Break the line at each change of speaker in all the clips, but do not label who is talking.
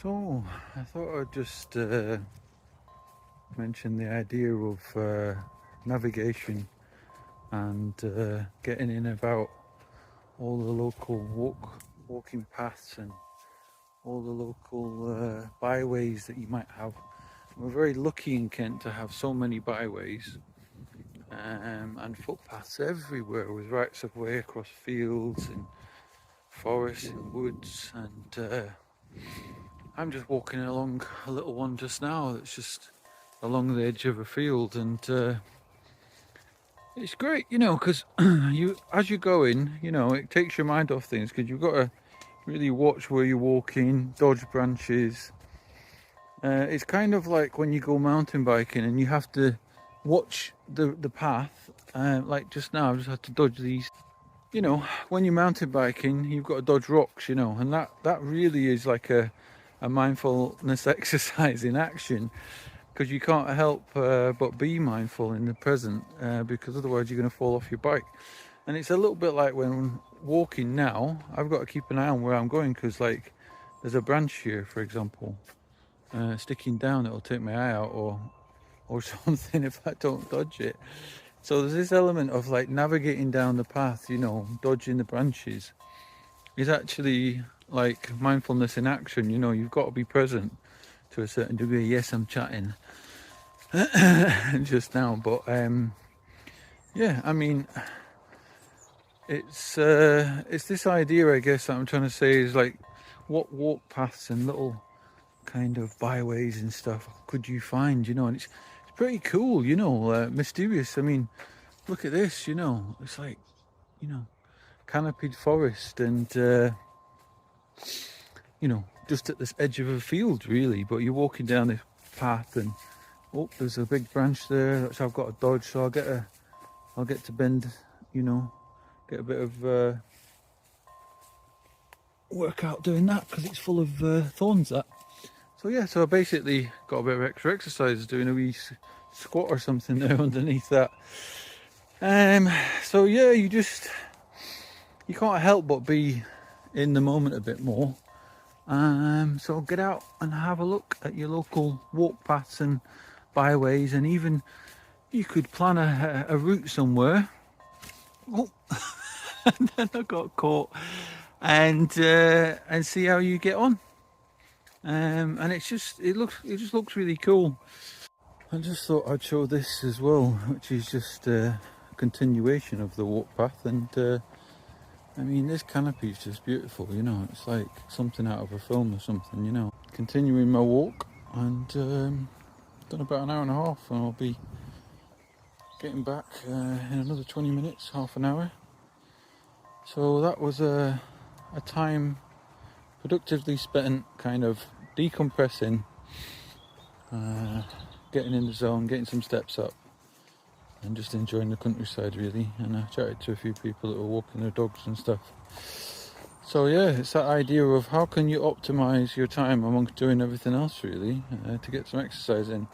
So, I thought I'd just mention the idea of navigation and getting in about all the local walking paths and all the local byways that you might have. We're very lucky in Kent to have so many byways and footpaths everywhere, with rights of way across fields and forests and woods. And I'm just walking along a little one just now that's just along the edge of a field, and it's great, because as you're going, it takes your mind off things, because you've got to really watch where you're walking, dodge branches. It's kind of like when you go mountain biking and you have to watch the path. Like just now, I just had to dodge these. When you're mountain biking, you've got to dodge rocks, and that really is like a mindfulness exercise in action, because you can't help but be mindful in the present, because otherwise you're going to fall off your bike. And it's a little bit like when walking now, I've got to keep an eye on where I'm going, because like there's a branch here, for example, sticking down, it'll take my eye out or something if I don't dodge it. So there's this element of like navigating down the path, dodging the branches is actually like mindfulness in action. You've got to be present to a certain degree. Yes, I'm chatting just now, but yeah, I mean, it's this idea, I guess, that I'm trying to say is like, what walk paths and little kind of byways and stuff could you find, and it's pretty cool, mysterious. I mean, look at this, it's like, canopied forest and just at this edge of a field really, but you're walking down this path and there's a big branch there which I've got to dodge, so I'll get to bend, get a bit of workout doing that, because it's full of thorns. That so I basically got a bit of extra exercise doing a wee squat or something there underneath that. So yeah, you can't help but be in the moment a bit more. So get out and have a look at your local walk paths and byways, and even you could plan a route somewhere. Oh, and then I got caught, and see how you get on. And it just looks really cool. I just thought I'd show this as well, which is just a continuation of the walk path, and I mean, this canopy is just beautiful, it's like something out of a film or something, Continuing my walk, and done about an hour and a half, and I'll be getting back in another 20 minutes, half an hour. So that was a time productively spent, kind of decompressing, getting in the zone, getting some steps up, and just enjoying the countryside really. And I chatted to a few people that were walking their dogs and stuff. So yeah, it's that idea of how can you optimize your time amongst doing everything else really, to get some exercise in,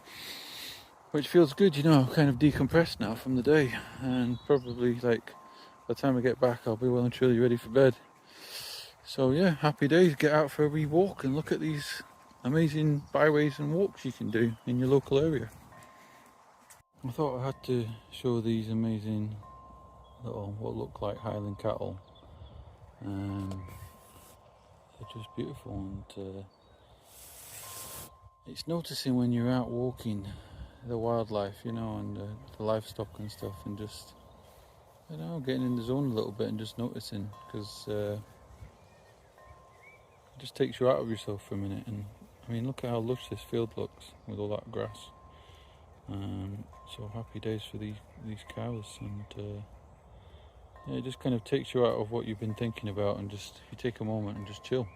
which feels good. Kind of decompressed now from the day, and probably like by the time I get back I'll be well and truly ready for bed. So yeah, happy days. Get out for a wee walk and look at these amazing byways and walks you can do in your local area. I thought I had to show these amazing little, what look like Highland cattle. They're just beautiful, and it's noticing when you're out walking the wildlife, and the livestock and stuff, and just, getting in the zone a little bit and just noticing, because it just takes you out of yourself for a minute. And I mean, look at how lush this field looks with all that grass. So happy days for these cows, and it just kind of takes you out of what you've been thinking about, and just, you take a moment and just chill.